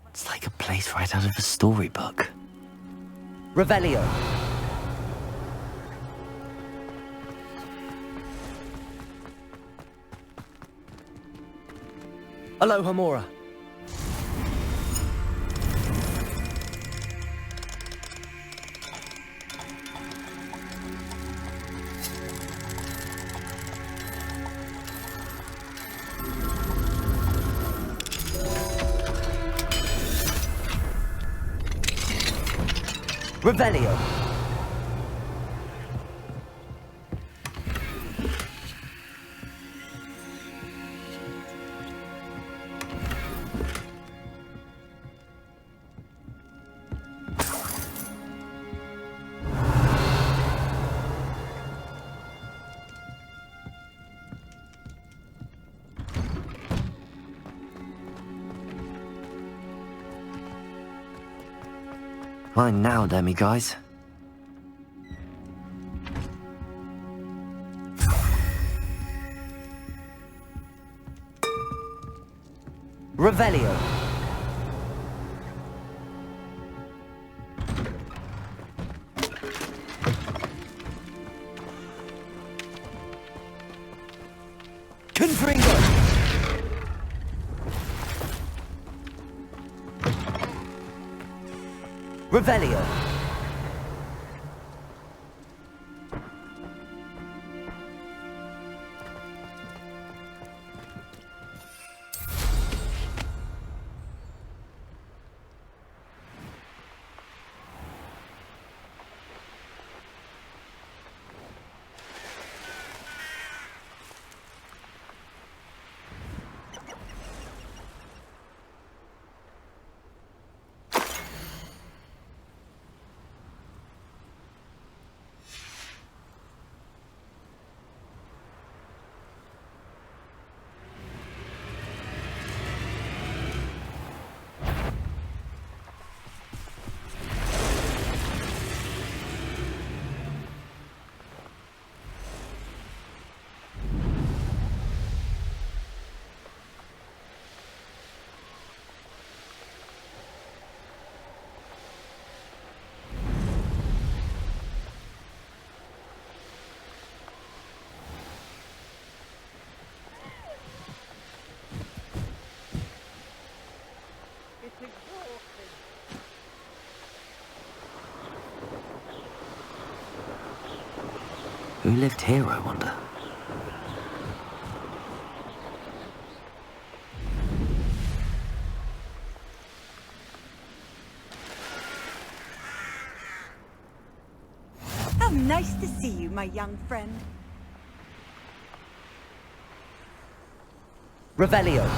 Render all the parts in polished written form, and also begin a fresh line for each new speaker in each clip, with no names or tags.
It's like a place right out of a storybook.
Revelio. Alohomora. Revelio.
Mine now, demiguise.
Revelio. Confringo. Revelio.
Who lived here, I wonder?
How nice to see you, my young friend.
Revelio.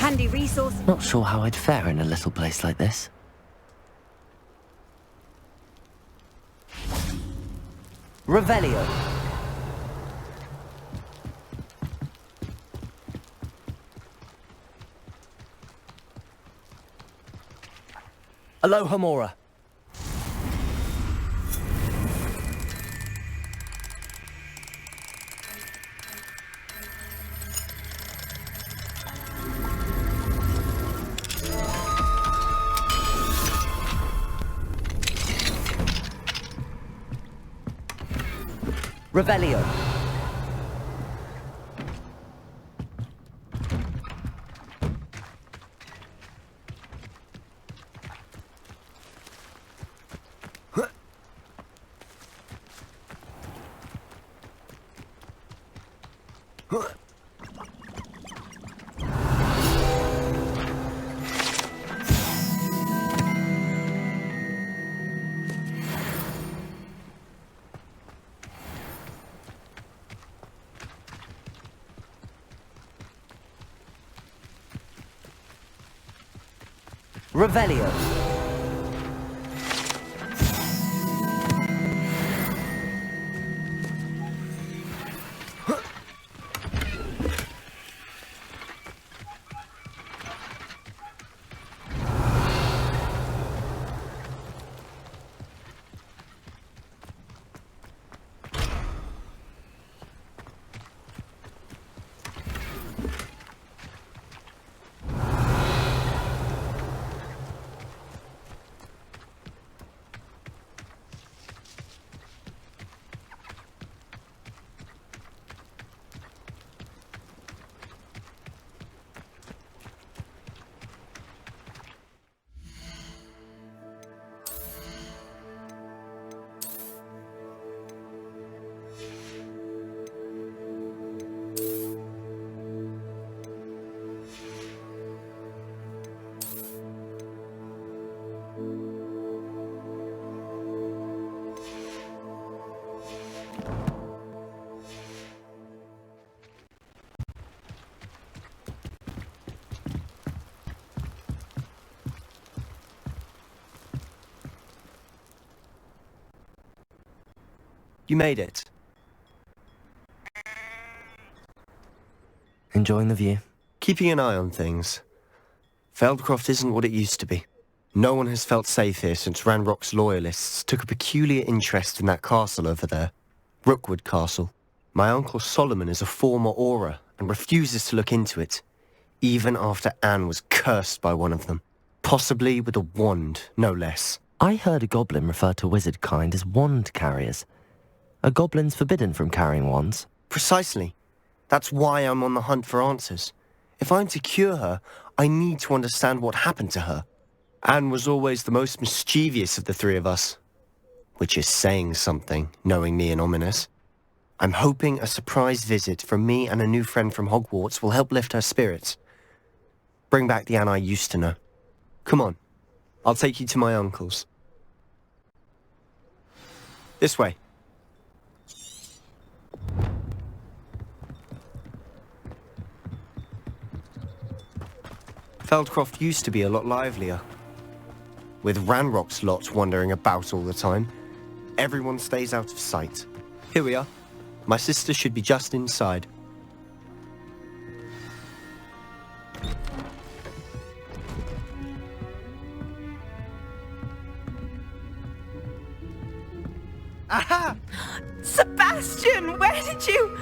Handy resource.
Not sure how I'd fare in a little place like this.
Revelio. Alohomora. Revelio. Revelio. You made it.
Enjoying the view?
Keeping an eye on things. Feldcroft isn't what it used to be. No one has felt safe here since Ranrock's loyalists took a peculiar interest in that castle over there. Rookwood Castle. My uncle Solomon is a former Auror and refuses to look into it, even after Anne was cursed by one of them. Possibly with a wand, no less.
I heard a goblin refer to wizard kind as wand carriers. Are goblins forbidden from carrying wands?
Precisely. That's why I'm on the hunt for answers. If I'm to cure her, I need to understand what happened to her. Anne was always the most mischievous of the three of us. Which is saying something, knowing me and Ominous. I'm hoping a surprise visit from me and a new friend from Hogwarts will help lift her spirits. Bring back the Anne I used to know. Come on. I'll take you to my uncle's. This way. Feldcroft used to be a lot livelier. With Ranrock's lot wandering about all the time, everyone stays out of sight. Here we are. My sister should be just inside.
Aha! Sebastian, where did you...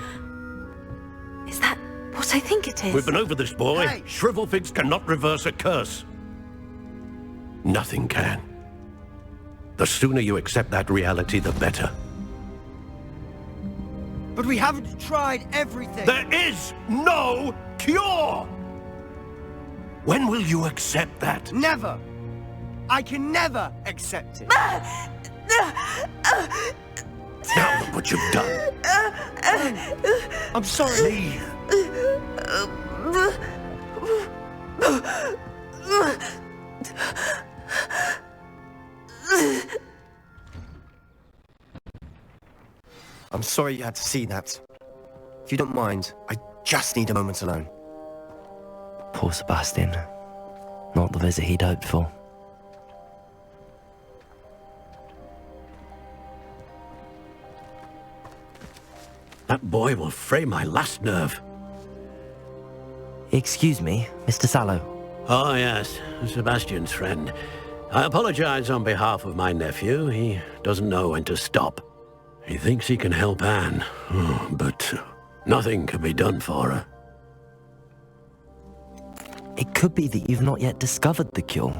Is that what I think it is?
We've been over this, boy.
Hey!
Shrivelfigs cannot reverse a curse. Nothing can. The sooner you accept that reality, the better.
But we haven't tried everything.
There is no cure! When will you accept that?
Never. I can never accept it.
Now look what you've done.
I'm sorry.
Leave.
I'm sorry you had to see that. If you don't mind, I just need a moment alone.
Poor Sebastian. Not the visit he'd hoped for.
That boy will fray my last nerve.
Excuse me, Mr. Sallow.
Oh, yes, Sebastian's friend. I apologize on behalf of my nephew. He doesn't know when to stop. He thinks he can help Anne, but nothing can be done for her.
It could be that you've not yet discovered the cure.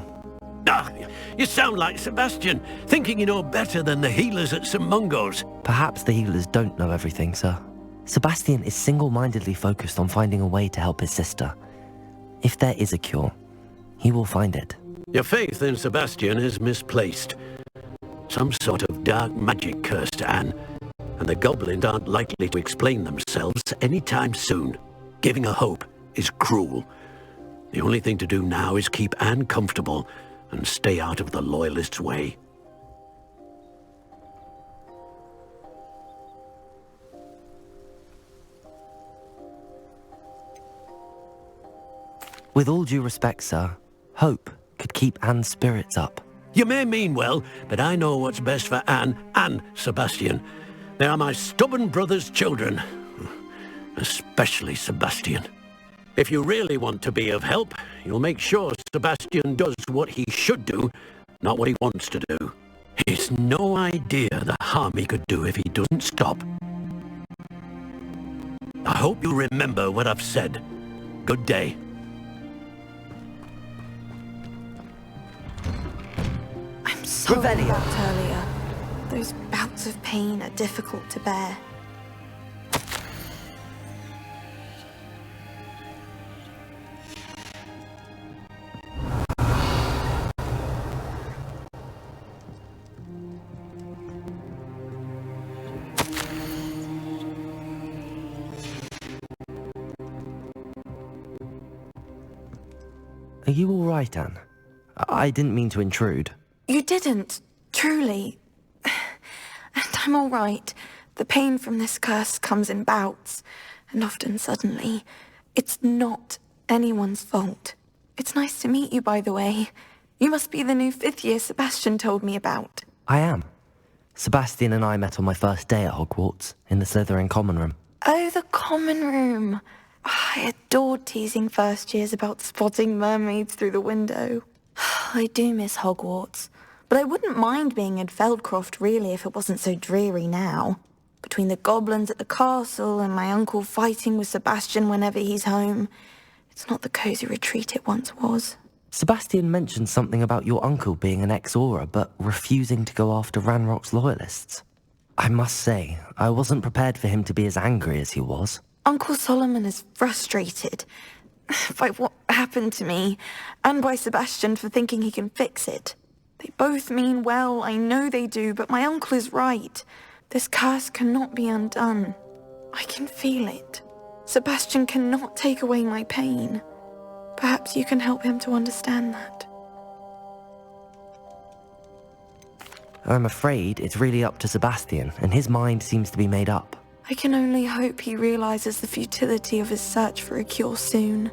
Ah, You sound like Sebastian, thinking you know better than the healers at St. Mungo's.
Perhaps the healers don't know everything, sir. Sebastian is single-mindedly focused on finding a way to help his sister. If there is a cure, he will find it.
Your faith in Sebastian is misplaced. Some sort of dark magic cursed Anne, and the goblins aren't likely to explain themselves anytime soon. Giving her hope is cruel. The only thing to do now is keep Anne comfortable and stay out of the Loyalists' way.
With all due respect, sir, hope could keep Anne's spirits up.
You may mean well, but I know what's best for Anne and Sebastian. They are my stubborn brother's children. Especially Sebastian. If you really want to be of help, you'll make sure Sebastian does what he should do, not what he wants to do. He's no idea the harm he could do if he doesn't stop. I hope you remember what I've said. Good day.
I'm sorry about earlier. Those bouts of pain are difficult to bear.
Are you all right, Anne? I didn't mean to intrude.
You didn't, truly. And I'm all right. The pain from this curse comes in bouts, and often suddenly. It's not anyone's fault. It's nice to meet you, by the way. You must be the new 5th year Sebastian told me about.
I am. Sebastian and I met on my first day at Hogwarts, in the Slytherin common room.
Oh, the common room. I adored teasing first years about spotting mermaids through the window. I do miss Hogwarts, but I wouldn't mind being in Feldcroft really if it wasn't so dreary now. Between the goblins at the castle and my uncle fighting with Sebastian whenever he's home, it's not the cosy retreat it once was.
Sebastian mentioned something about your uncle being an ex-Auror, but refusing to go after Ranrock's loyalists. I must say, I wasn't prepared for him to be as angry as he was.
Uncle Solomon is frustrated by what happened to me, and by Sebastian for thinking he can fix it. They both mean well, I know they do, but my uncle is right. This curse cannot be undone. I can feel it. Sebastian cannot take away my pain. Perhaps you can help him to understand that.
I'm afraid it's really up to Sebastian, and his mind seems to be made up.
I can only hope he realizes the futility of his search for a cure soon.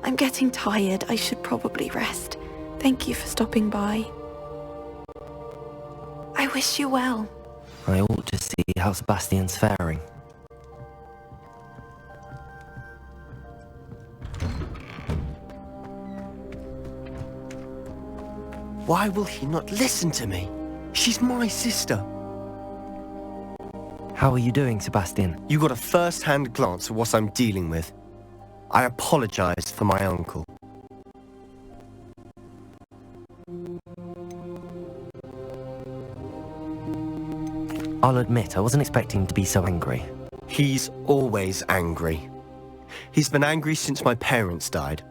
I'm getting tired. I should probably rest. Thank you for stopping by. I wish you well.
I ought to see how Sebastian's faring.
Why will he not listen to me? She's my sister.
How are you doing, Sebastian?
You got a first-hand glance at what I'm dealing with. I apologize for my uncle.
I'll admit, I wasn't expecting to be so angry.
He's always angry. He's been angry since my parents died.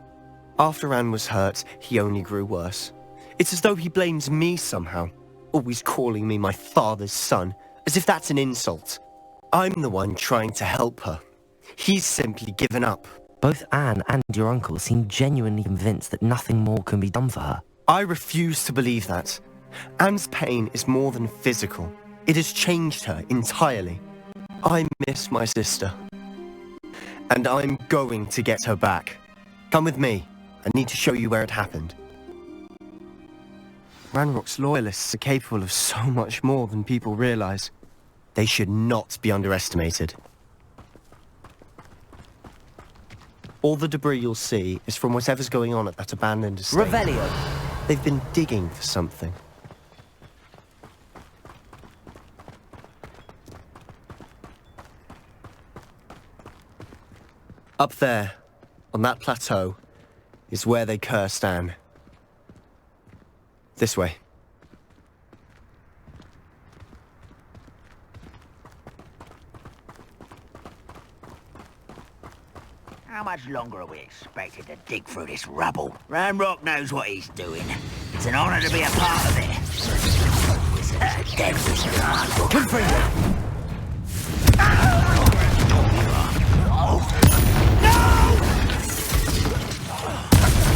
After Anne was hurt, he only grew worse. It's as though he blames me somehow, always calling me my father's son, as if that's an insult. I'm the one trying to help her. He's simply given up.
Both Anne and your uncle seem genuinely convinced that nothing more can be done for her.
I refuse to believe that. Anne's pain is more than physical. It has changed her entirely. I miss my sister. And I'm going to get her back. Come with me. I need to show you where it happened. Ranrock's loyalists are capable of so much more than people realize. They should not be underestimated. All the debris you'll see is from whatever's going on at that abandoned estate.
Revelio!
They've been digging for something. Up there, on that plateau, is where they cursed Anne. This way.
How much longer are we expected to dig through this rubble? Ranrock knows what he's doing. It's an honor to be a part of it. Dead wizard.
Confringo!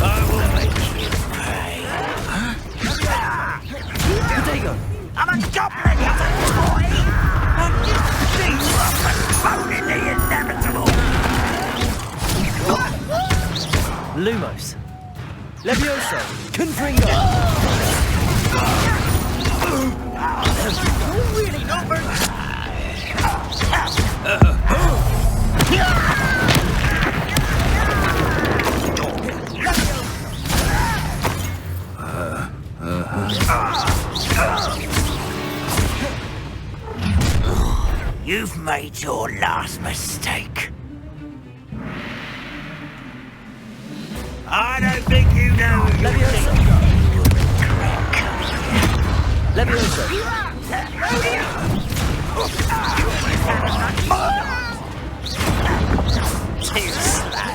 I will make you pay.
Potato!
I'm a goblin, you boy! And you see what postponing the inevitable!
Lumos. Levioso. Confringo!
Really not very... You've made your last mistake. I don't think you know who you
Levioso.
Too slow.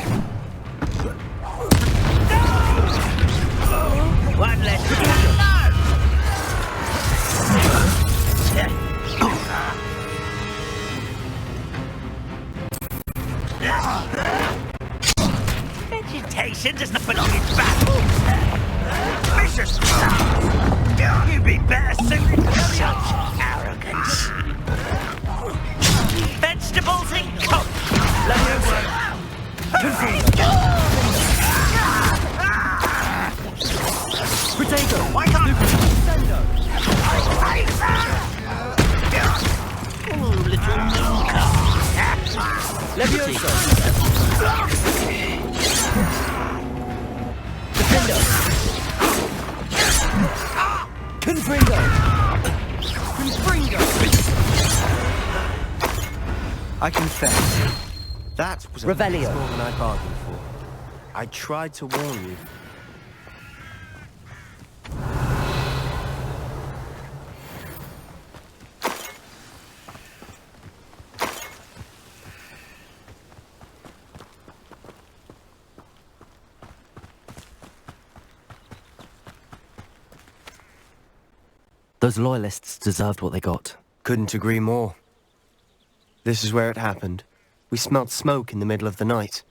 One less to go. Vegetation does not belong in battle. Vicious stuff. You'd be better suited to such arrogance. Vegetables in coke.
Potato!
Why can't oh, little Milka.
Levioso! Defendo! Confringo!
I confess, that was a lot
Revelio.
more than I bargained for. I tried to warn you.
Those loyalists deserved what they got.
Couldn't agree more. This is where it happened. We smelled smoke in the middle of the night.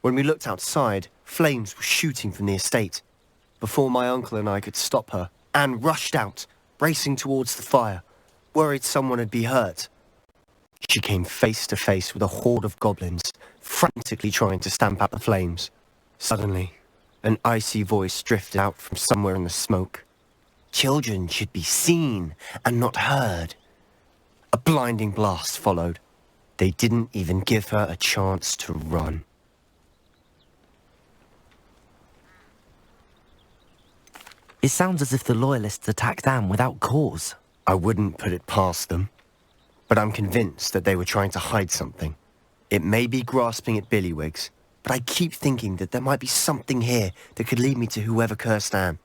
When we looked outside, flames were shooting from the estate. Before my uncle and I could stop her, Anne rushed out, racing towards the fire, worried someone had been hurt. She came face to face with a horde of goblins, frantically trying to stamp out the flames. Suddenly, an icy voice drifted out from somewhere in the smoke. Children should be seen and not heard. A blinding blast followed. They didn't even give her a chance to run.
It sounds as if the loyalists attacked Anne without cause.
I wouldn't put it past them, but I'm convinced that they were trying to hide something. It may be grasping at billywhigs, but I keep thinking that there might be something here that could lead me to whoever cursed Anne.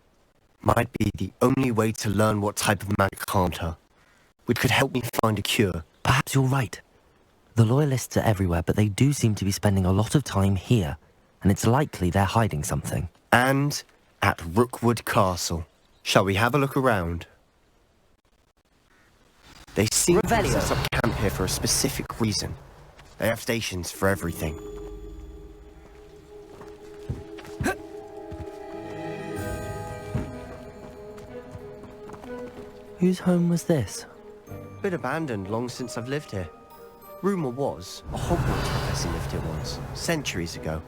Might be the only way to learn what type of magic harmed her, which could help me find a cure.
Perhaps you're right. The loyalists are everywhere, but they do seem to be spending a lot of time here, and it's likely they're hiding something.
And at Rookwood Castle. Shall we have a look around? They seem to set up camp here for a specific reason. They have stations for everything.
Whose home was this?
Been abandoned long since I've lived here. Rumour was a Hogwarts professor lived here once, centuries ago.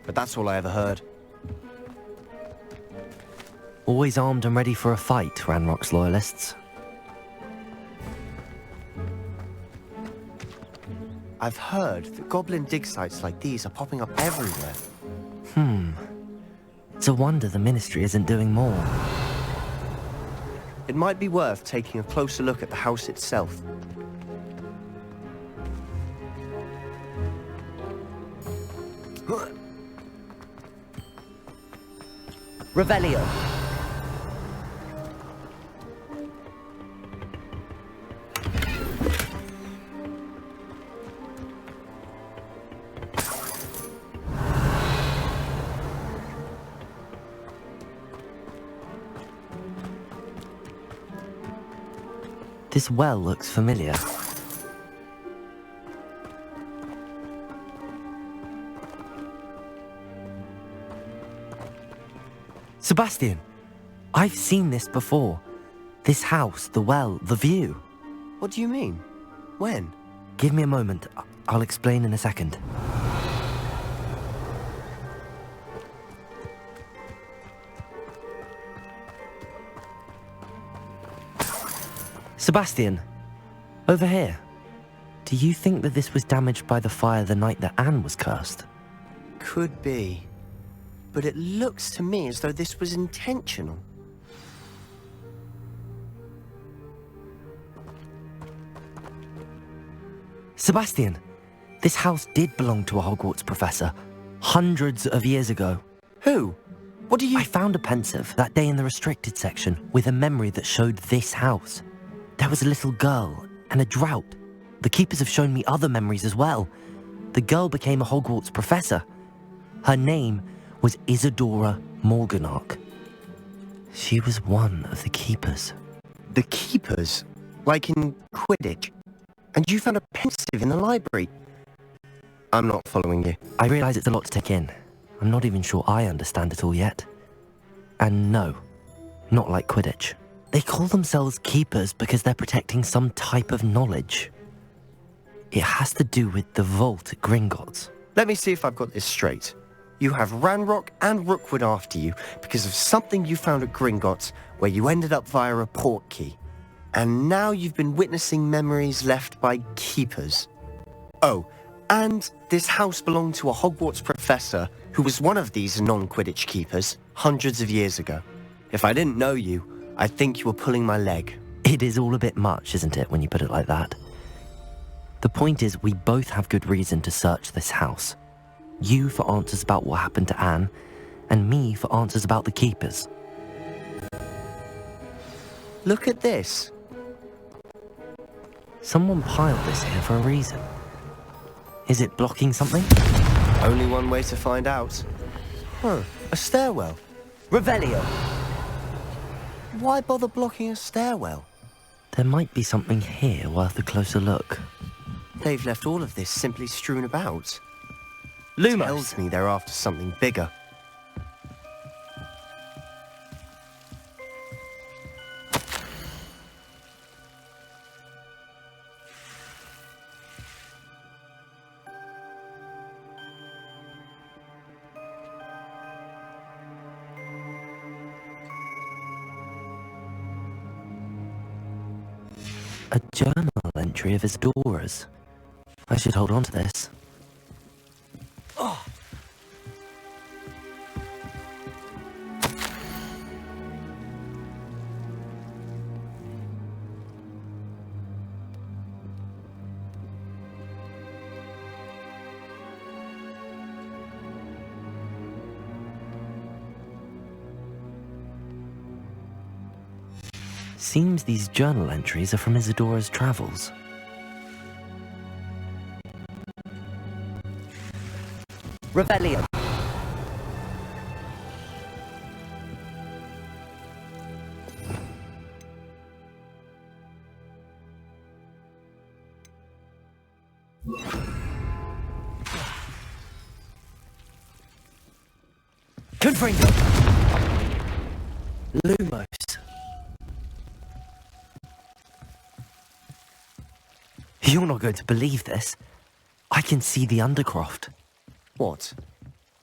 But that's all I ever heard.
Always armed and ready for a fight, Ranrock's loyalists.
I've heard that goblin dig sites like these are popping up everywhere.
It's a wonder the Ministry isn't doing more.
It might be worth taking a closer look at the house itself.
Revelio.
This well looks familiar. Sebastian, I've seen this before. This house, the well, the view.
What do you mean? When?
Give me a moment. I'll explain in a second. Sebastian, over here. Do you think that this was damaged by the fire the night that Anne was cursed?
Could be. But it looks to me as though this was intentional.
Sebastian, this house did belong to a Hogwarts professor, hundreds of years ago.
Who? What do you...
I found a pensive that day in the restricted section with a memory that showed this house. There was a little girl and a drought. The keepers have shown me other memories as well. The girl became a Hogwarts professor. Her name was Isadora Morganach. She was one of the keepers.
The keepers? Like in Quidditch? And you found a pensive in the library? I'm not following you.
I realise it's a lot to take in. I'm not even sure I understand it all yet. And no, not like Quidditch. They call themselves keepers because they're protecting some type of knowledge. It has to do with the vault at Gringotts.
Let me see if I've got this straight. You have Ranrock and Rookwood after you because of something you found at Gringotts where you ended up via a portkey. And now you've been witnessing memories left by keepers. Oh, and this house belonged to a Hogwarts professor who was one of these non-Quidditch keepers hundreds of years ago. If I didn't know you, I'd think you were pulling my leg.
It is all a bit much, isn't it, when you put it like that? The point is, we both have good reason to search this house. You for answers about what happened to Anne, and me for answers about the keepers.
Look at this.
Someone piled this here for a reason. Is it blocking something?
Only one way to find out. A stairwell.
Revelio!
Why bother blocking a stairwell?
There might be something here worth a closer look.
They've left all of this simply strewn about.
Lumos!
Tells me they're after something bigger.
A journal entry of Isadora's. I should hold on to this. Seems these journal entries are from Isadora's travels. Revelio. Confringo. Lumos. You're not going to believe this. I can see the Undercroft.
What?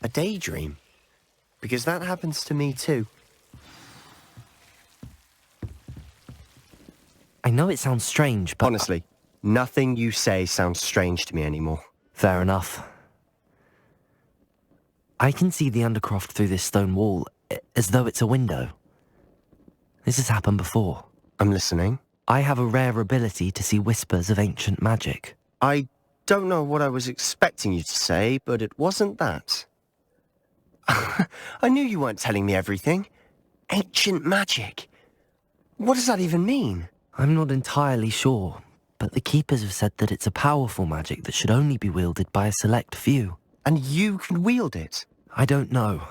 A daydream? Because that happens to me too.
I know it sounds strange, but...
Honestly, nothing you say sounds strange to me anymore.
Fair enough. I can see the Undercroft through this stone wall, as though it's a window. This has happened before.
I'm listening.
I have a rare ability to see whispers of ancient magic.
I don't know what I was expecting you to say, but it wasn't that. I knew you weren't telling me everything. Ancient magic. What does that even mean?
I'm not entirely sure, but the Keepers have said that it's a powerful magic that should only be wielded by a select few.
And you can wield it?
I don't know,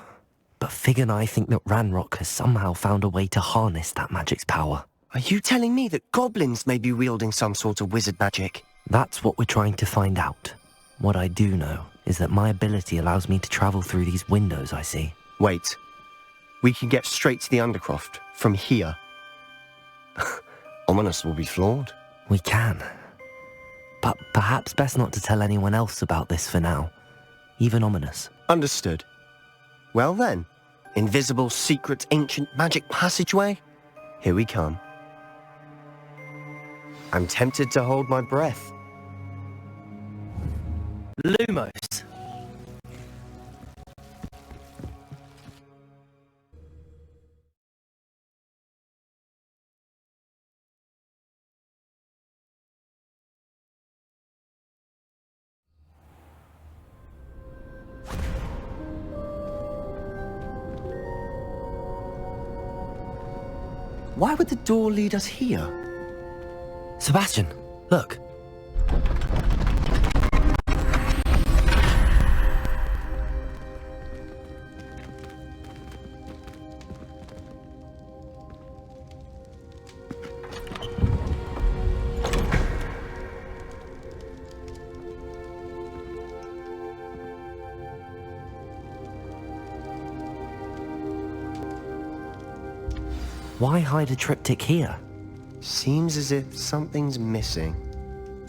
but Fig and I think that Ranrock has somehow found a way to harness that magic's power.
Are you telling me that goblins may be wielding some sort of wizard magic?
That's what we're trying to find out. What I do know is that my ability allows me to travel through these windows I see.
Wait. We can get straight to the Undercroft from here. Ominous will be floored.
We can. But perhaps best not to tell anyone else about this for now. Even Ominous.
Understood. Well then, invisible, secret, ancient magic passageway? Here we come. I'm tempted to hold my breath.
Lumos.
Why would the door lead us here?
Sebastian, look. Why hide a triptych here?
Seems as if something's missing.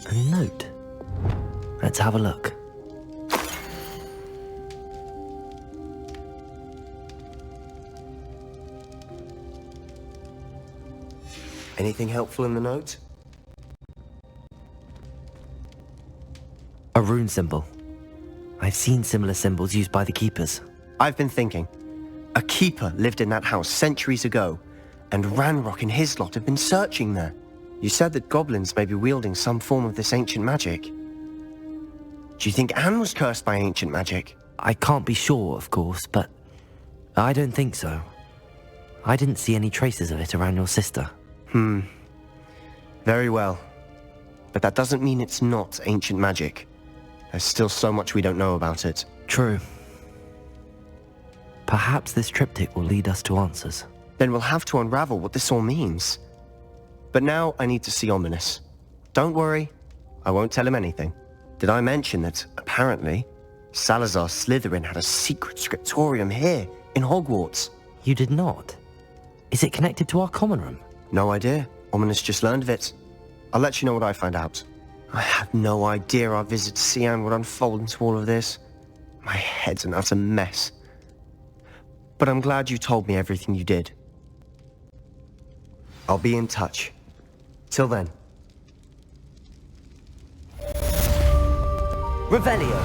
A note. Let's have a look.
Anything helpful in the note?
A rune symbol. I've seen similar symbols used by the keepers.
I've been thinking. A keeper lived in that house centuries ago, and Ranrock and his lot have been searching there. You said that goblins may be wielding some form of this ancient magic. Do you think Anne was cursed by ancient magic?
I can't be sure, of course, but I don't think so. I didn't see any traces of it around your sister.
Very well. But that doesn't mean it's not ancient magic. There's still so much we don't know about it.
True. Perhaps this triptych will lead us to answers.
Then we'll have to unravel what this all means. But now I need to see Ominous. Don't worry, I won't tell him anything. Did I mention that, apparently, Salazar Slytherin had a secret scriptorium here, in Hogwarts?
You did not? Is it connected to our common room?
No idea. Ominous just learned of it. I'll let you know what I find out. I had no idea our visit to Cian would unfold into all of this. My head's an utter mess. But I'm glad you told me everything you did. I'll be in touch. Till then.
Revelio.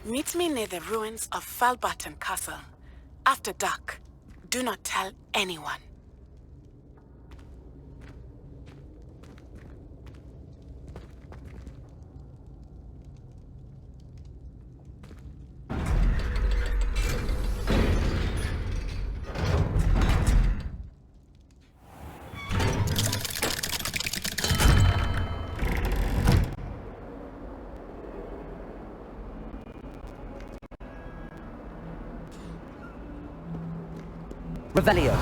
Meet me near the ruins of Falbaton Castle. After dark. Do not tell anyone.
Revelio.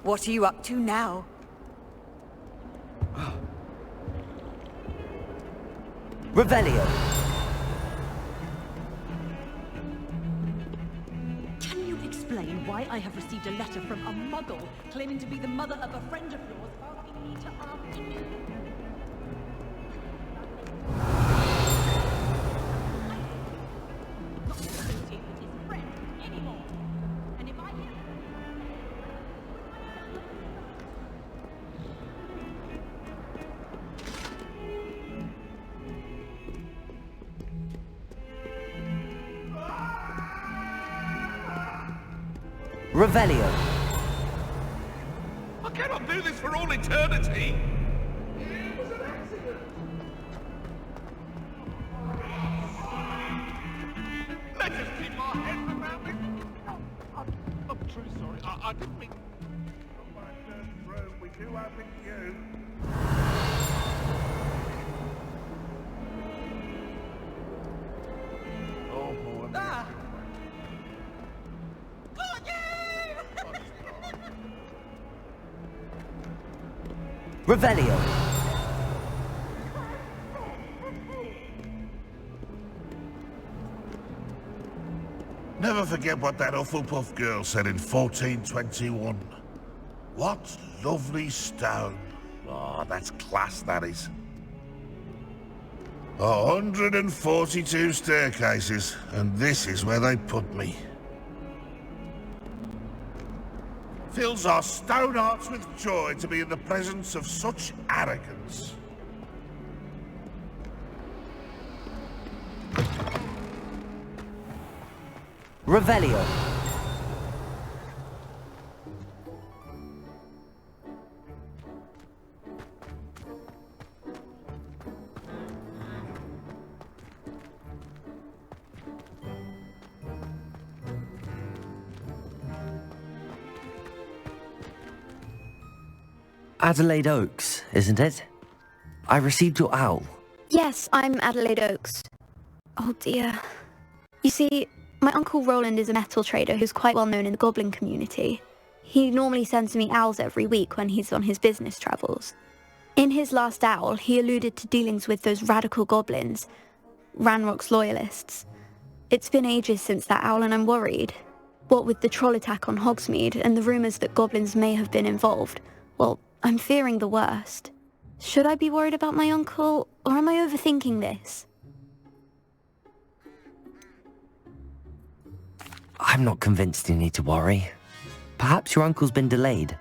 What are you up to now?
Revelio.
Can you explain?
explain why I have received a letter from a muggle claiming to be the mother of a friend of yours, asking me to ask you. Not to associate with his friend anymore. And if I hear...
Revelio.
I cannot do this for all eternity! It was an accident! Let's just keep our heads around it! I'm truly sorry, I didn't mean... From my first room, we do have it you. Oh, boy. Ah!
Revelio.
Never forget what that Hufflepuff girl said in 1421. What lovely stone. Oh, that's class, that is. 142 staircases, and this is where they put me. Fills our stone hearts with joy to be in the presence of such arrogance.
Revelio. Adelaide Oaks, isn't it? I received your owl.
Yes, I'm Adelaide Oaks. Oh dear. You see, my uncle Roland is a metal trader who's quite well known in the goblin community. He normally sends me owls every week when he's on his business travels. In his last owl, he alluded to dealings with those radical goblins, Ranrock's loyalists. It's been ages since that owl and I'm worried. What with the troll attack on Hogsmeade and the rumours that goblins may have been involved, well, I'm fearing the worst. Should I be worried about my uncle, or am I overthinking this?
I'm not convinced you need to worry. Perhaps your uncle's been delayed,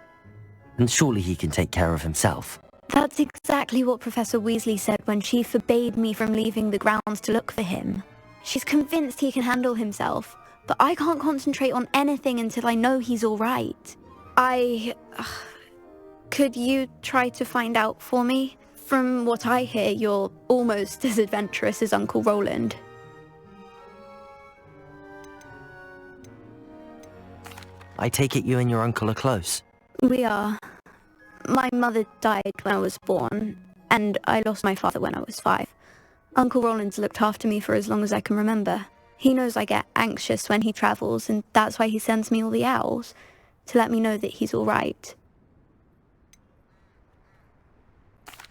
and surely he can take care of himself.
That's exactly what Professor Weasley said when she forbade me from leaving the grounds to look for him. She's convinced he can handle himself, but I can't concentrate on anything until I know he's all right. Could you try to find out for me? From what I hear, you're almost as adventurous as Uncle Roland.
I take it you and your uncle are close.
We are. My mother died when I was born, and I lost my father when I was 5. Uncle Roland's looked after me for as long as I can remember. He knows I get anxious when he travels, and that's why he sends me all the owls, to let me know that he's all right.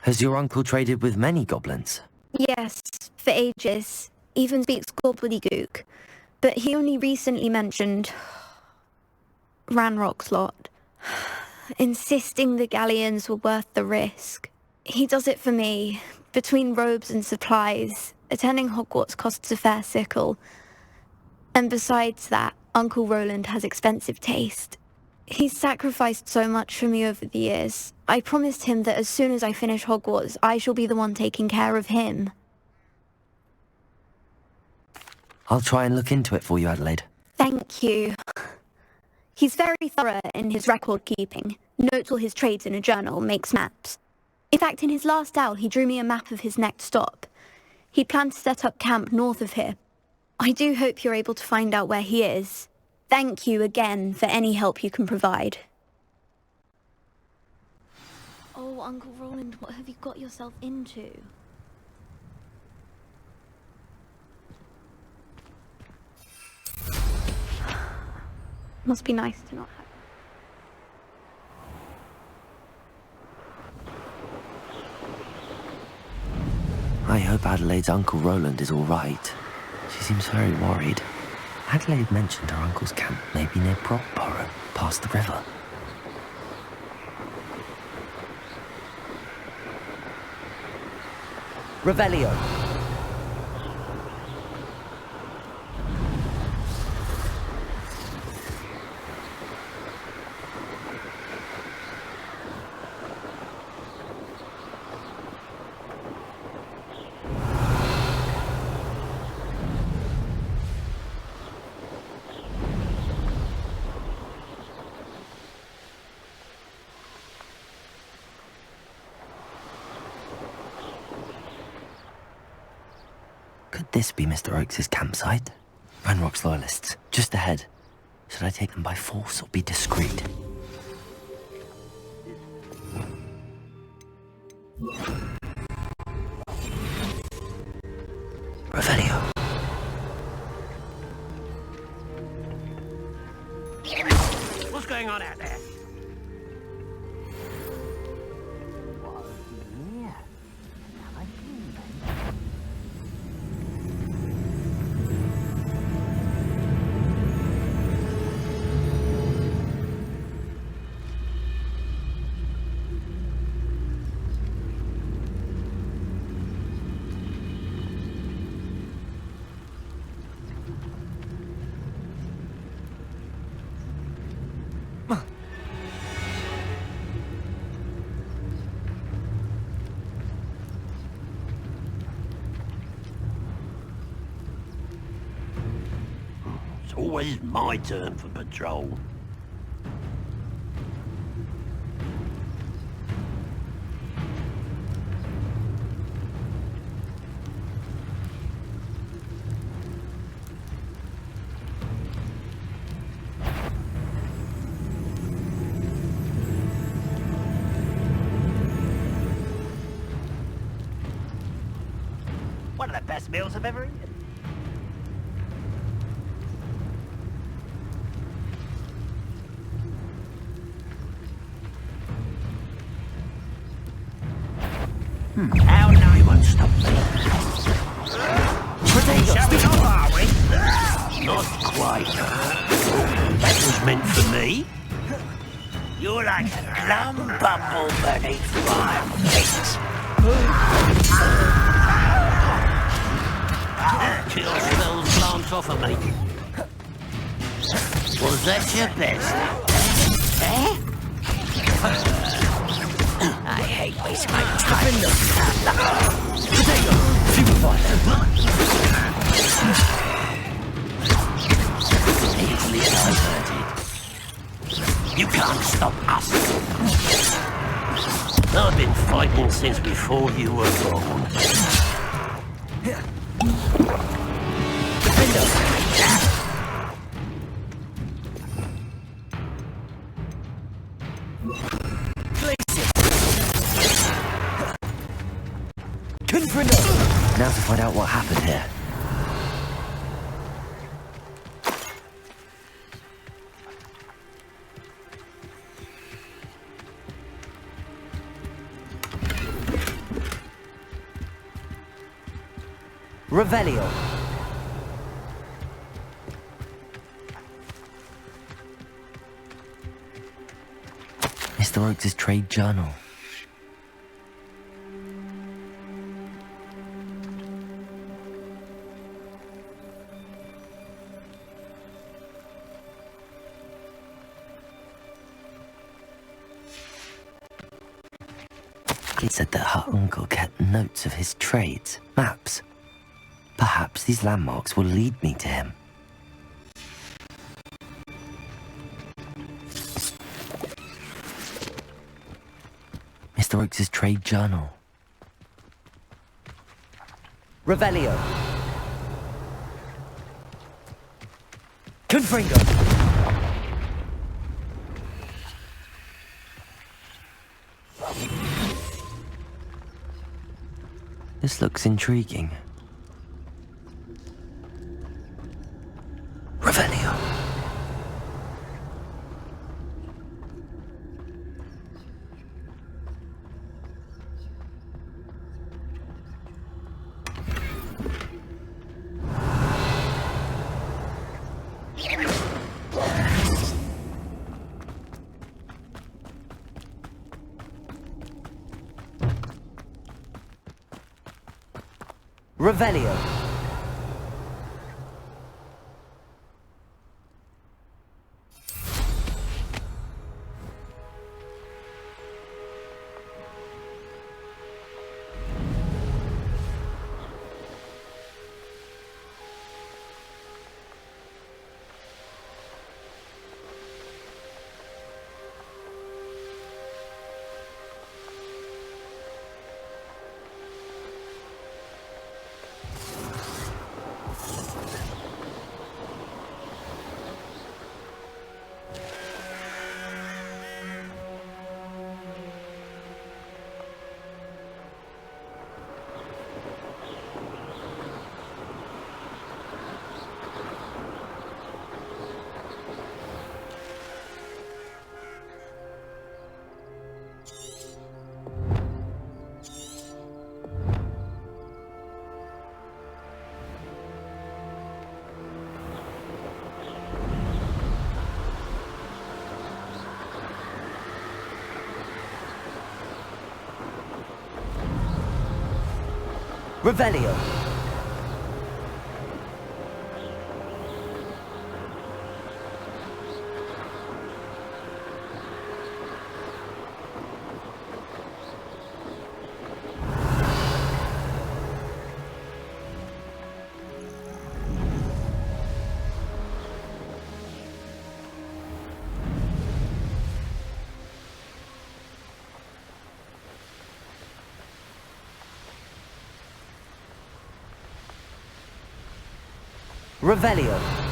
Has your uncle traded with many goblins?
Yes, for ages. Even speaks gobbledygook. But he only recently mentioned Ranrock's lot, insisting the galleons were worth the risk. He does it for me. Between robes and supplies, attending Hogwarts costs a fair sickle. And besides that, Uncle Roland has expensive taste. He's sacrificed so much for me over the years. I promised him that as soon as I finish Hogwarts, I shall be the one taking care of him.
I'll try and look into it for you, Adelaide.
Thank you. He's very thorough in his record keeping, notes all his trades in a journal, makes maps. In fact, in his last owl, he drew me a map of his next stop. He planned to set up camp north of here. I do hope you're able to find out where he is. Thank you again for any help you can provide. Oh, Uncle Roland, what have you got yourself into? Must be nice to not have...
I hope Adelaide's Uncle Roland is all right. She seems very worried. Adelaide mentioned her uncle's camp may be near Brockborough, past the river. Revelio. Could this be Mr. Oakes' campsite? Ranrock's loyalists, just ahead. Should I take them by force or be discreet? Revelio.
What's going on out there? Always my turn for patrol. One of the best meals I've ever eaten. How now you won't stop me? Shall we off, are we? Not quite. That was meant for me. You're like a glum bumble beneath fire pigs. Kill those plants off of me. Was that your best? Eh? I hate wasting my time. Potato! Supervisor! Easily diverted. You can't stop us. I've been fighting since before you were born.
Now to find out what happened here. Revelio. Mr. Oakes' trade journal. It said that her uncle kept notes of his trades, maps. Perhaps these landmarks will lead me to him. Mr. Oakes' trade journal. Revelio. Confringo. This looks intriguing. Revelio. Revelio. Revelio. Revelio.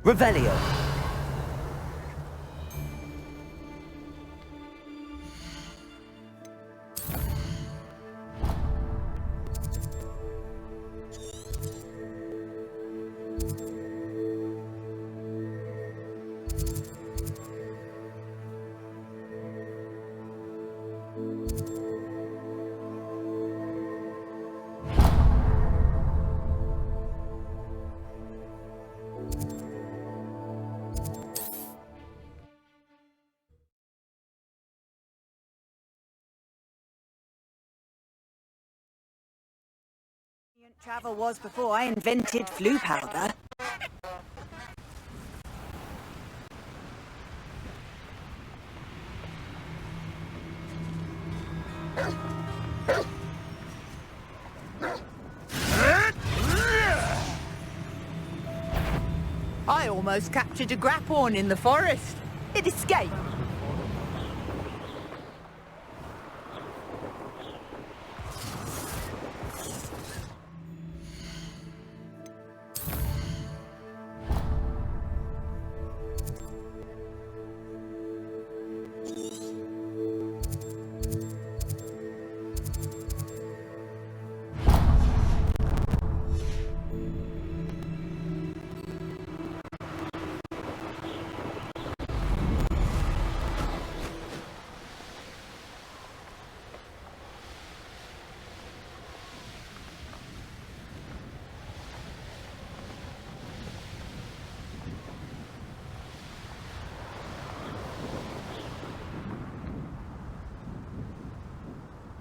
Revelio.
Travel was before I invented flu powder. I almost captured a grapphorn in the forest. It escaped.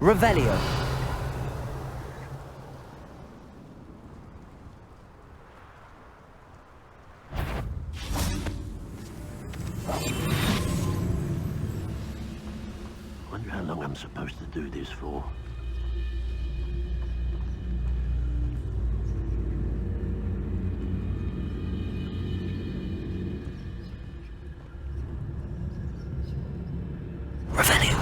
Revelio.
Wonder how long I'm supposed to do this for.
Revelio.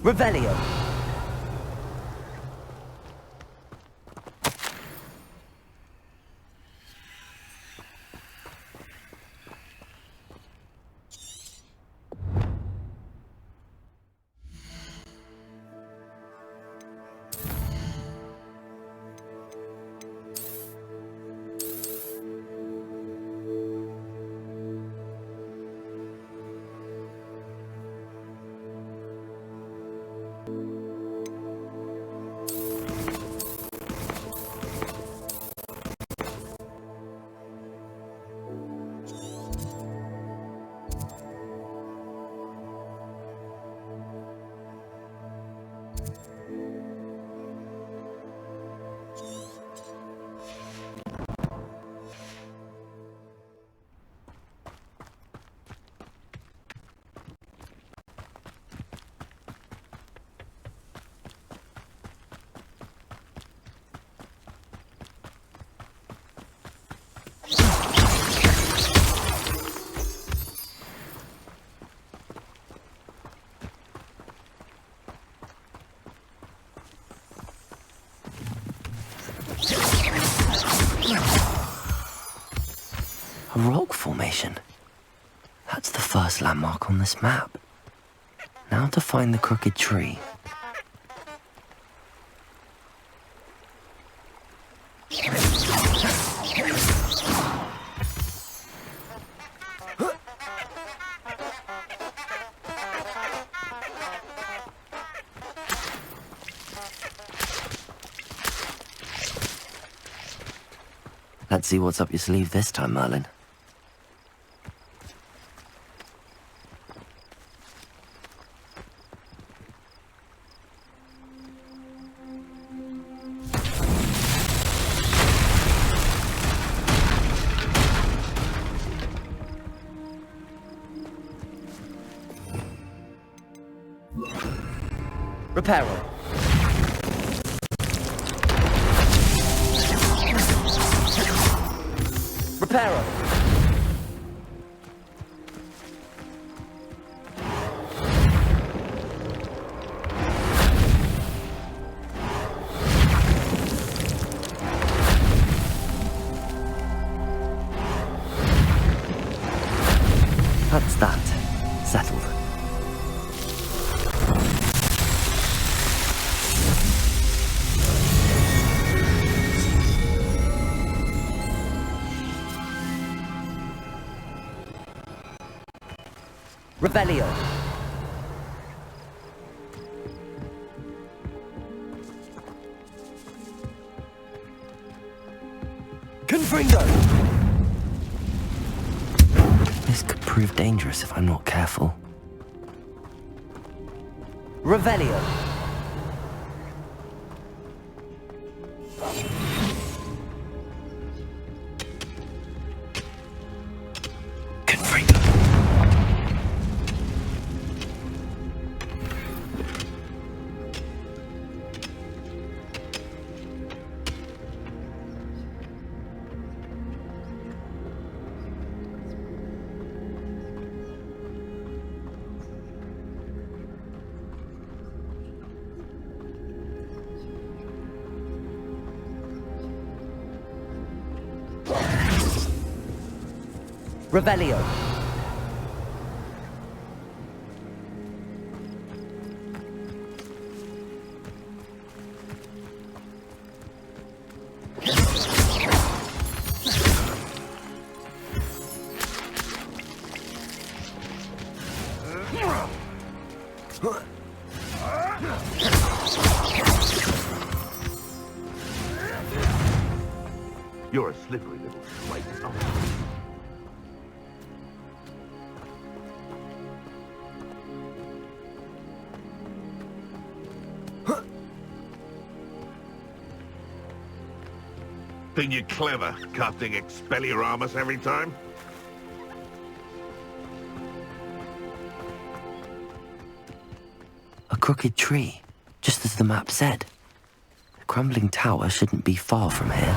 Revelio. A rock formation. That's the first landmark on this map. Now to find the crooked tree. Let's see what's up your sleeve this time, Merlin. Reparo. Reparo. That's that. Settled. Revelio. Confringo! This could prove dangerous if I'm not careful. Revelio! Confringo! Revelio.
You're a slippery little flake, aren't you? Think you're clever, casting Expelliarmus every time?
A crooked tree, just as the map said. The crumbling tower shouldn't be far from here.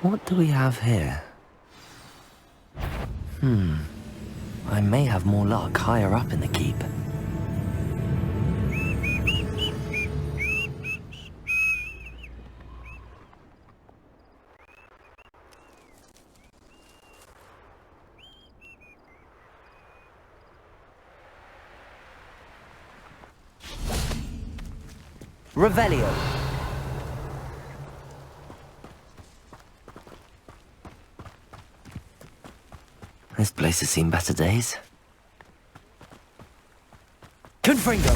What do we have here? I may have more luck higher up in the keep. Revelio. This place has seen better days. Confringo!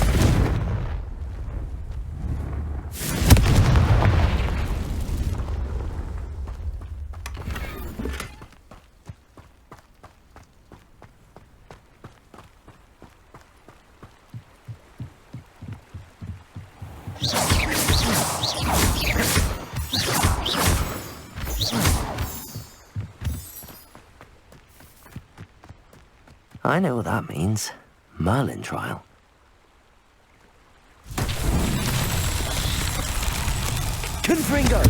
I know what that means. Merlin trial. Confringo!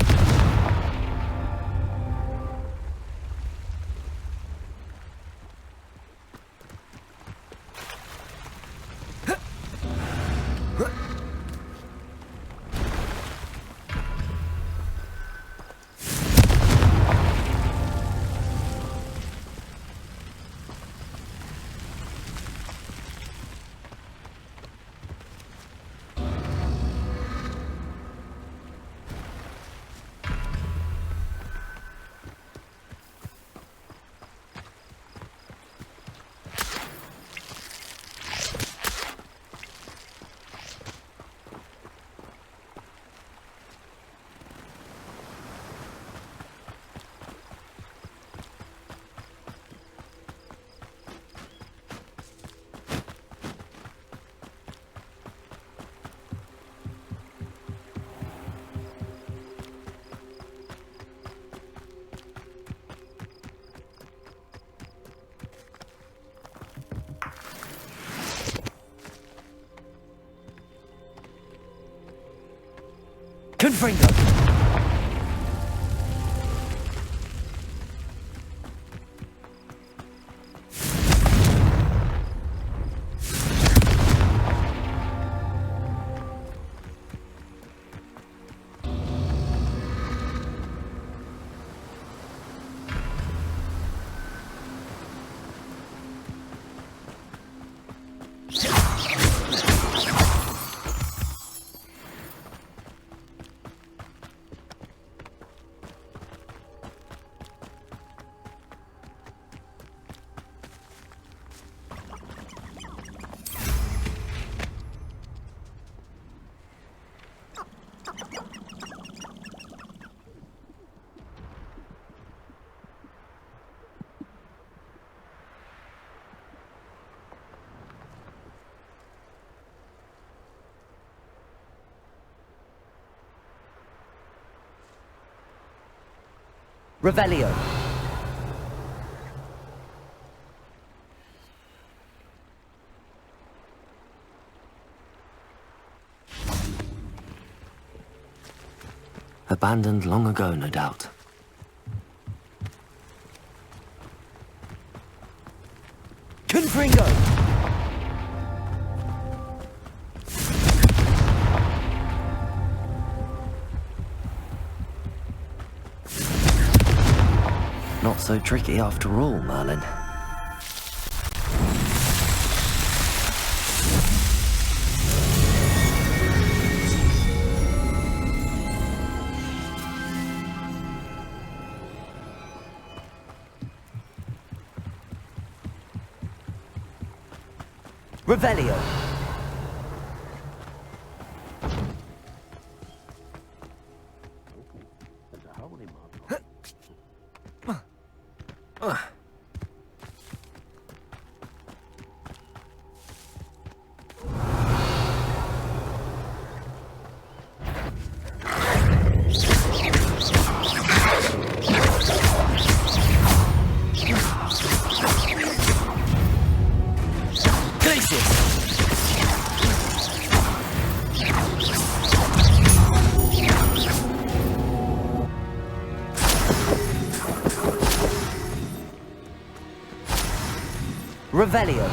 Confringo! Revelio. Abandoned long ago, no doubt. Confringo! Not so tricky after all, Merlin. Revelio. Revelio.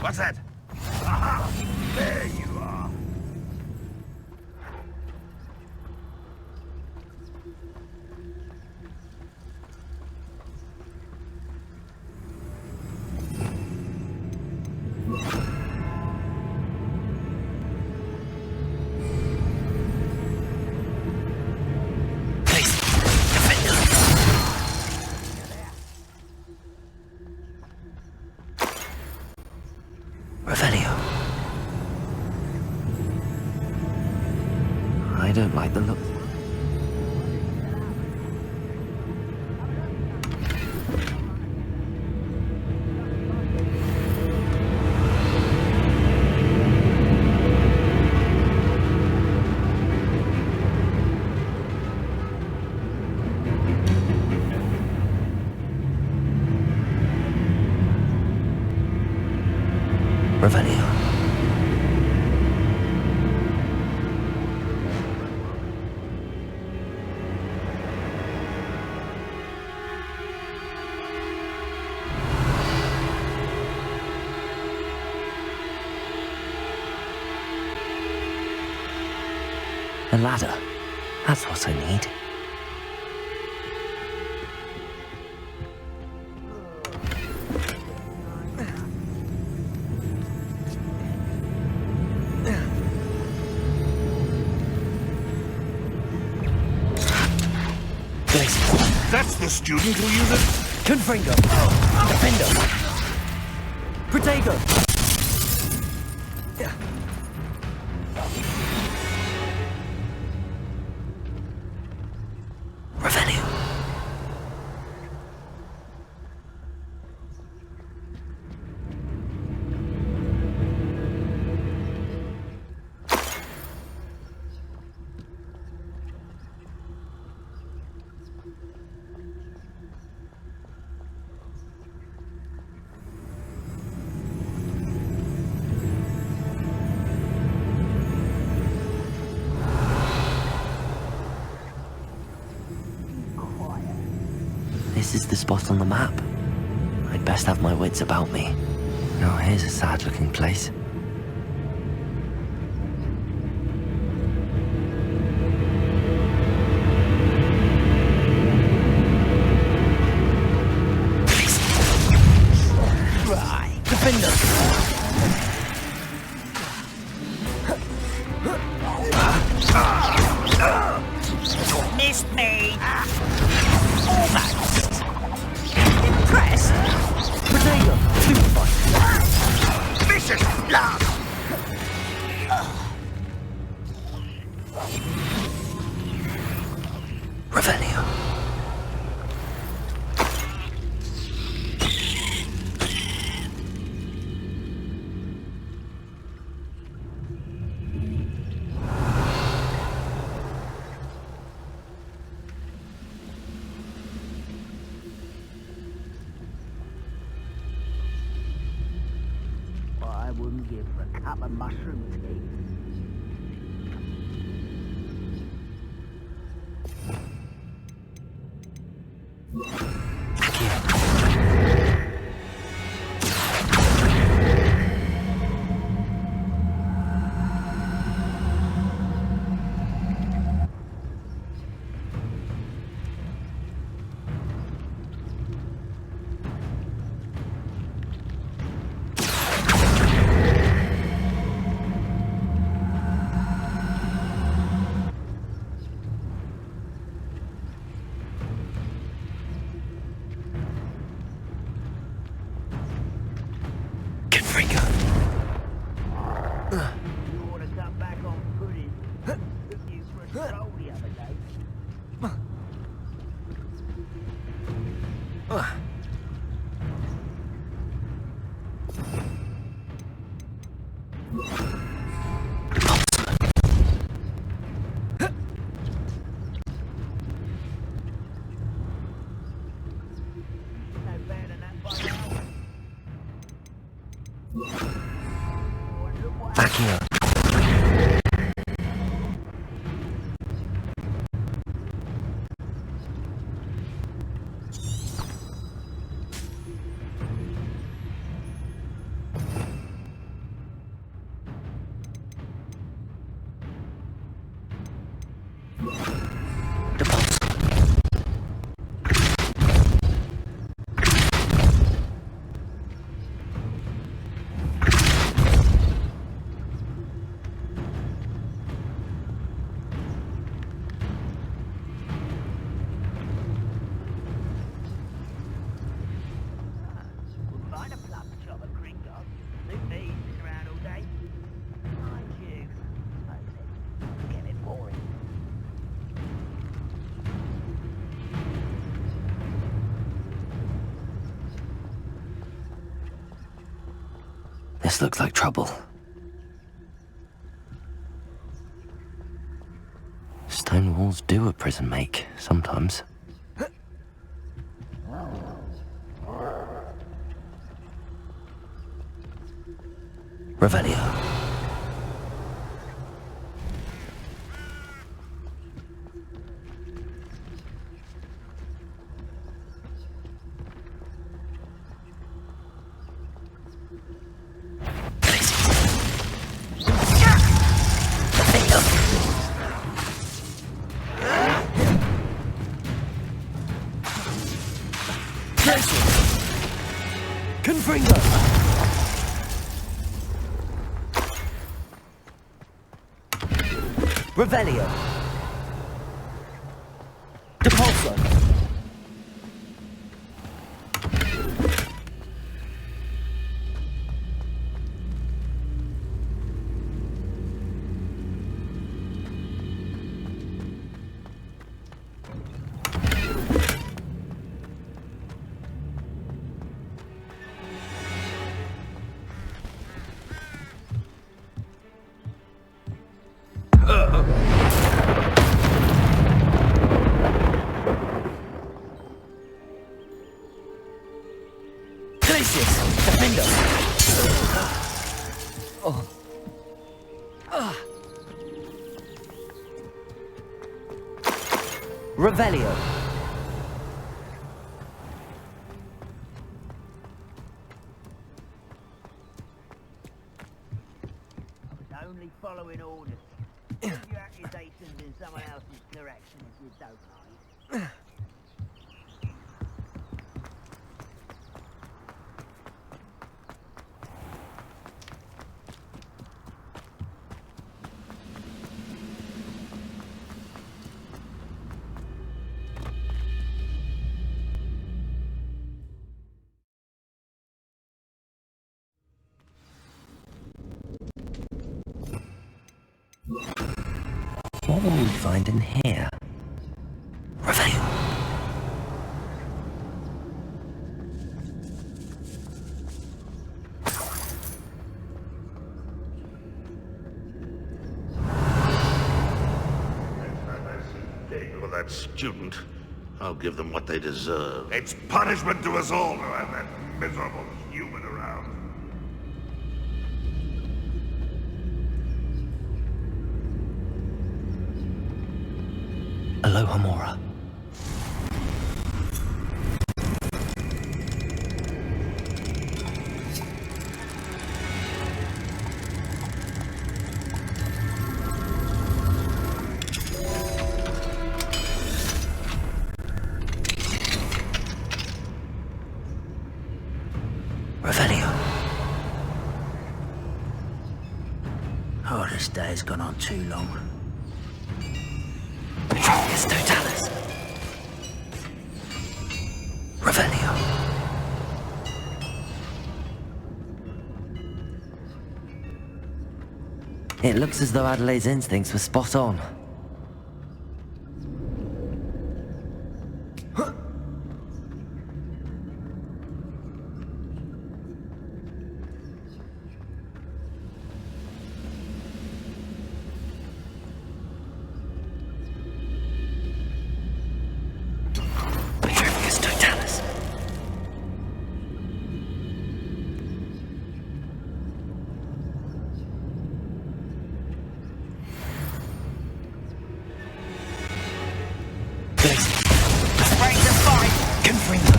What's that? Aha! There you are.
Revelio. I don't like the look. Revelio. A ladder. That's what I need.
That's the student who uses it?
Confringo. Defendo. Protego. Revelio. This is the spot on the map. I'd best have my wits about me. Oh, here's a sad-looking place.
Right. Defender!
Missed me! Almost! Impressed?
Potato! Stupefy!
Vicious blast!
Revelio.
I wouldn't give for a cup of mushroom tea. You ought to come back on footage. Took you for a stroll the other day. No bad enough by now.
Back here.
Find a plum job at Gringo. Suit me, sitting around all day. Mind you, it's getting boring.
This looks like trouble. Stone walls do a prison make, sometimes. Revelio.
Confringo! Revelio. Depulso. Revelio.
Only following orders. Put your accusations in someone else's direction if you don't mind.
What will we find in here? Reveal!
With that student, I'll give them what they deserve. It's punishment to us all to have that miserable human around.
Aloha Mora. Revelio.
Oh, this day's gone on too long.
Petronius Totalis. Revelio. It looks as though Adelaide's instincts were spot on. Petronius Totalis.
Break the fight!
Confringo.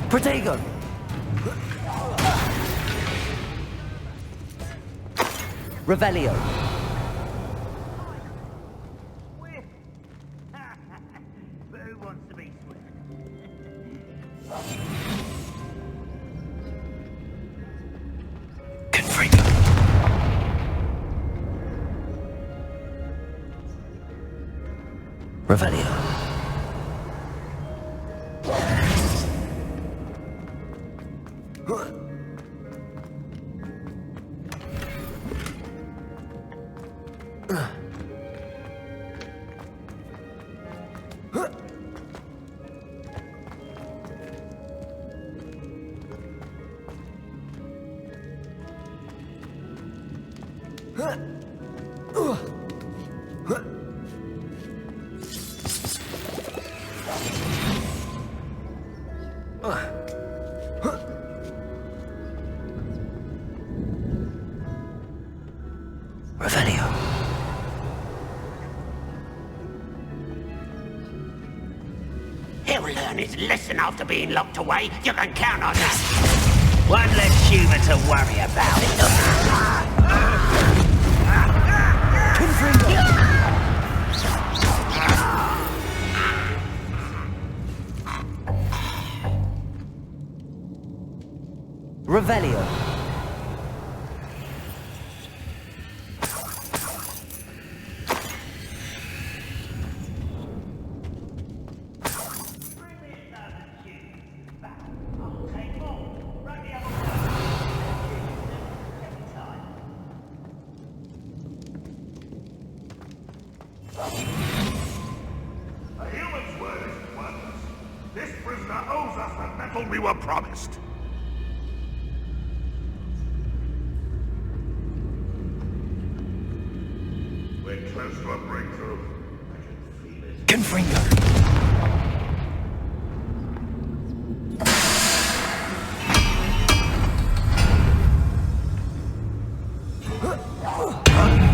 Protego. Revelio.
But who wants to be swift?
Confringo. Revelio. Revelio.
He'll learn his lesson after being locked away. You can count on that.
One less human to worry about.
Revelio.
A human's word is worthless. This prisoner owes us the metal we were promised. We're close to a breakthrough. I can feel it.
Confringo.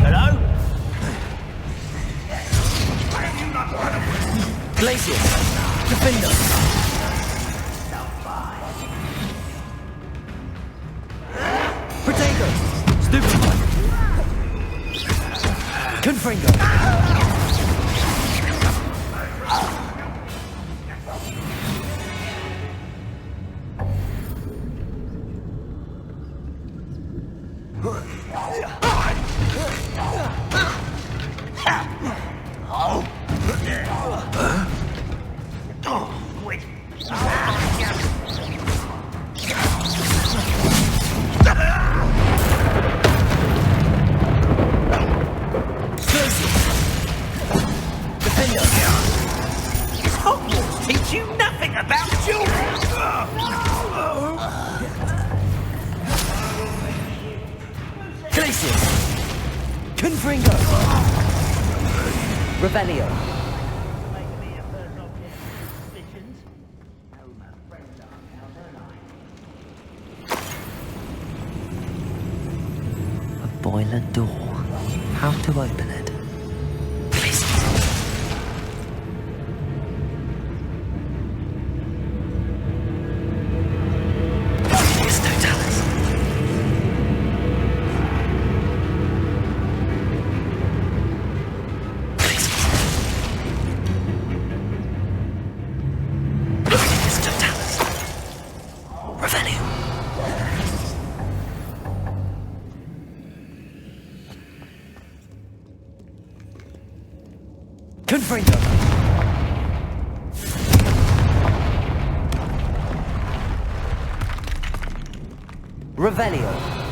Hello?
Potato! Stupefy! Confringo!
Hogwarts teach you nothing about children!
Glacius! Confringo! Revelio! A boiler door. How to open it? Confringo! Revelio!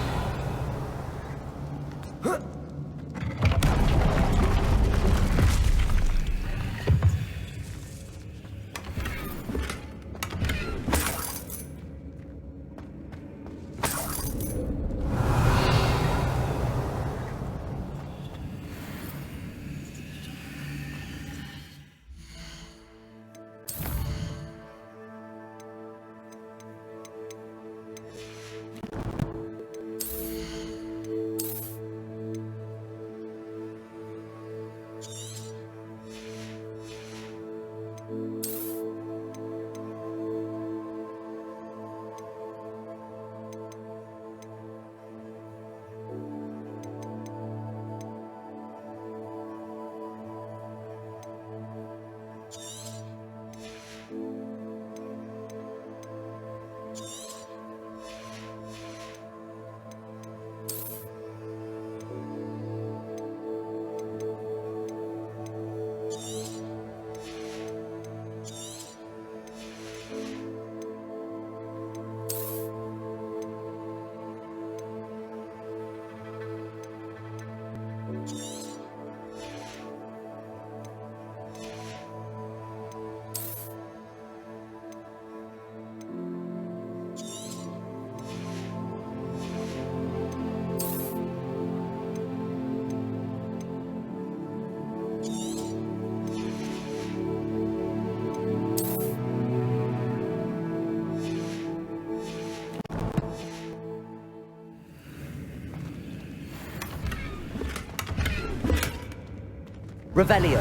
Revelio!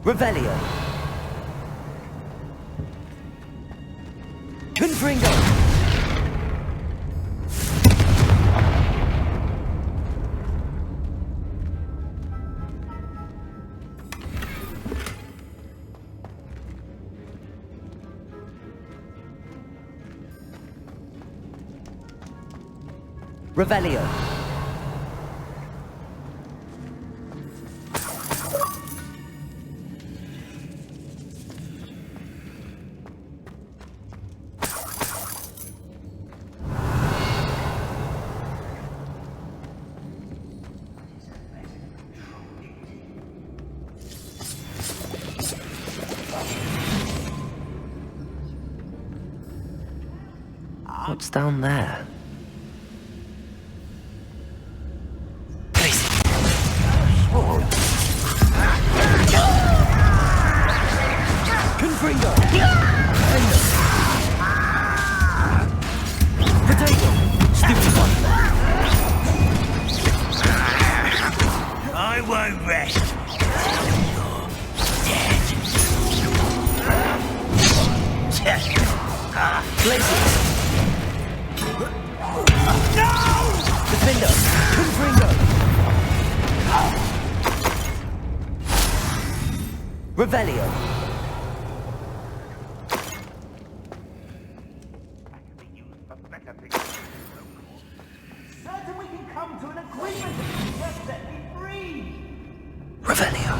Revelio! Confringo! Revelio! What's down there?
Confringo! Potato! Stupid one!
I won't rest.
Blazing! No! Defender! Confringo! Revelio!
Certain we can come to an agreement. Just let me free.
Revelio.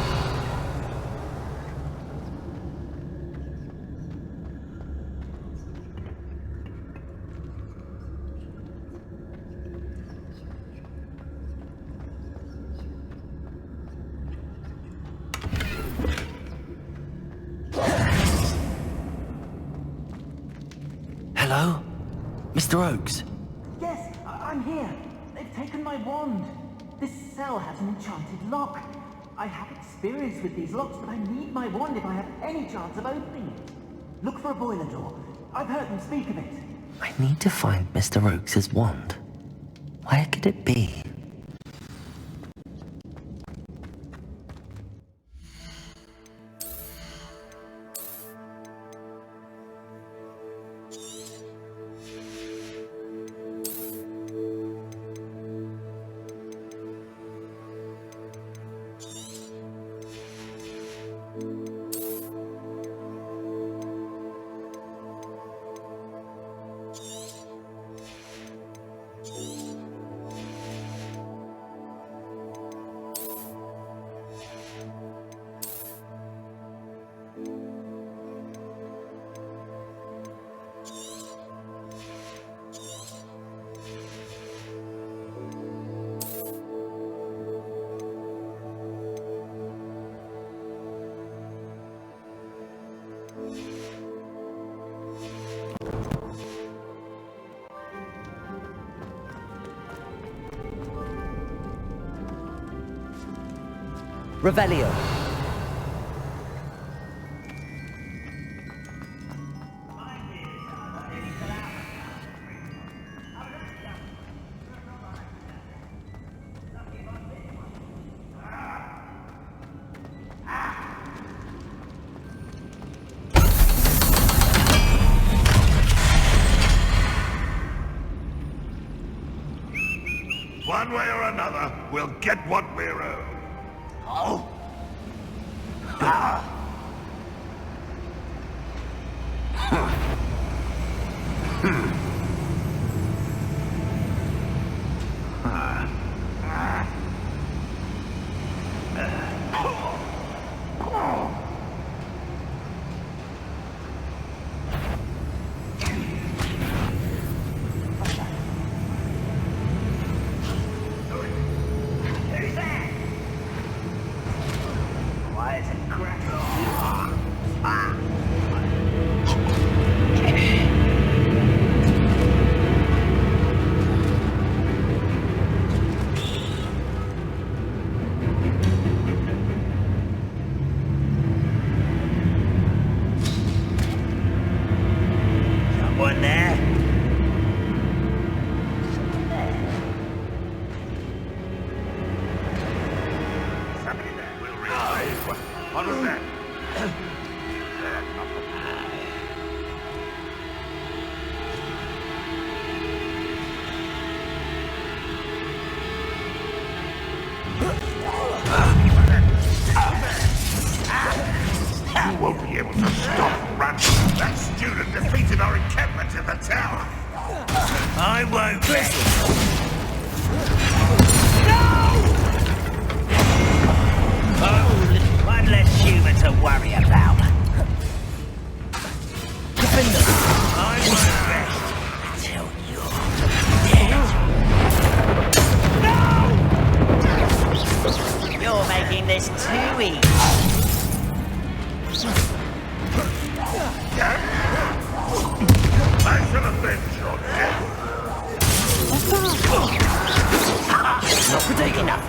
Hello? Mr. Oakes?
Yes, I'm here. They've taken my wand. This cell has an enchanted lock. I have experience with these locks, but I need my wand if I have any chance of opening it. Look for a boiler door. I've heard them speak of it.
I need to find Mr. Oakes' wand. Where could it be?
Revelio!
One way or another, we'll get what we're owed.
Oh. Someone there?
Somebody there will realize what was that? You won't be able to stop Ransom. That student defeated our encampment in the tower.
I won't listen. Oh, one less human to worry about. I won't rest until you're dead. No! You're making this too easy.
I shall avenge your death.
Not fatigued enough.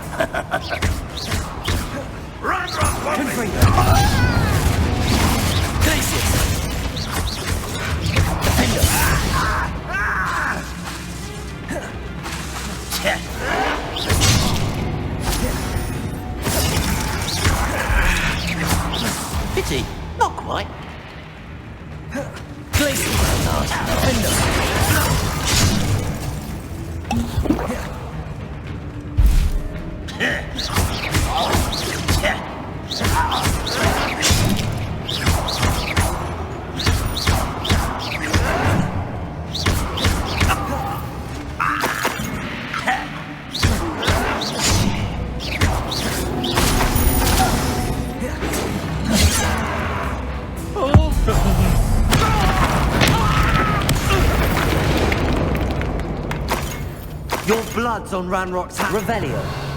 Run, run,
Pity, not quite. Glacier,
Your blood's on Ranrock's hat.
Revelio.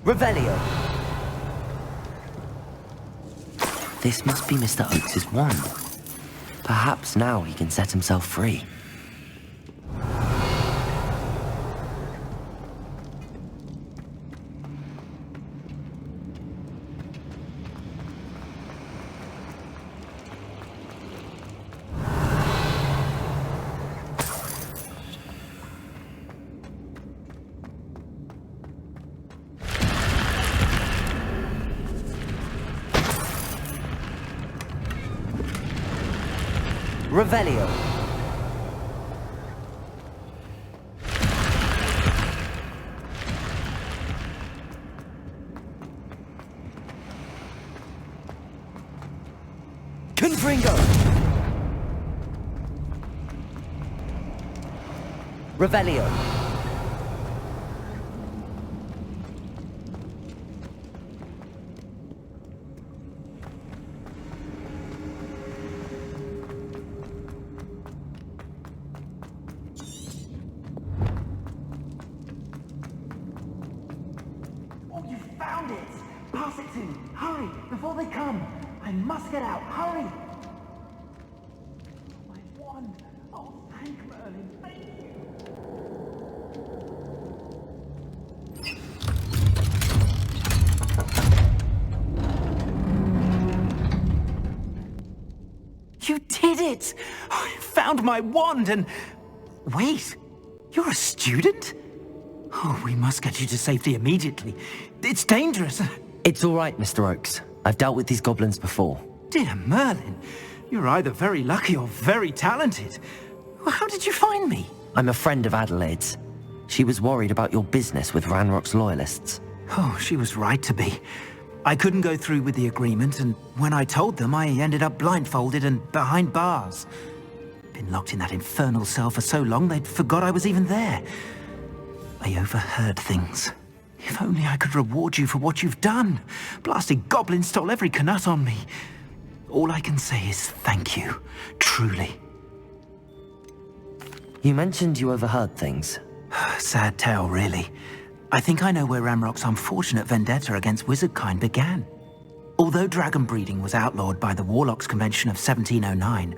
Revelio. This must be Mr. Oakes's wand. Perhaps now he can set himself free. Revelio. Confringo. Revelio.
Found it! Pass it to me! Hurry! Before they come! I must get out! Hurry! My wand! Oh, thank Merlin! Thank you! You did it! I found my wand and... Wait! You're a student? Oh, we must get you to safety immediately. It's dangerous.
It's all right, Mr. Oakes. I've dealt with these goblins before.
Dear Merlin, you're either very lucky or very talented. How did you find me?
I'm a friend of Adelaide's. She was worried about your business with Ranrock's loyalists.
Oh, she was right to be. I couldn't go through with the agreement, and when I told them, I ended up blindfolded and behind bars. Been locked in that infernal cell for so long, they'd forgot I was even there. I overheard things. If only I could reward you for what you've done. Blasted goblins stole every canut on me. All I can say is thank you, truly.
You mentioned you overheard things.
Sad tale, really. I think I know where Ranrock's unfortunate vendetta against wizardkind began. Although dragon breeding was outlawed by the Warlocks Convention of 1709,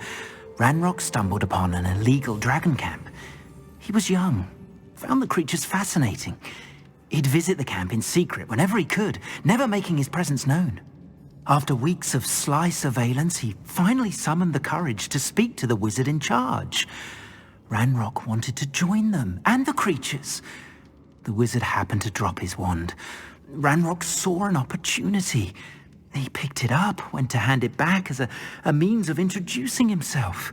Ranrock stumbled upon an illegal dragon camp. He was young, found the creatures fascinating. He'd visit the camp in secret whenever he could, never making his presence known. After weeks of sly surveillance, he finally summoned the courage to speak to the wizard in charge. Ranrock wanted to join them, and the creatures. The wizard happened to drop his wand. Ranrock saw an opportunity. He picked it up, went to hand it back as a means of introducing himself.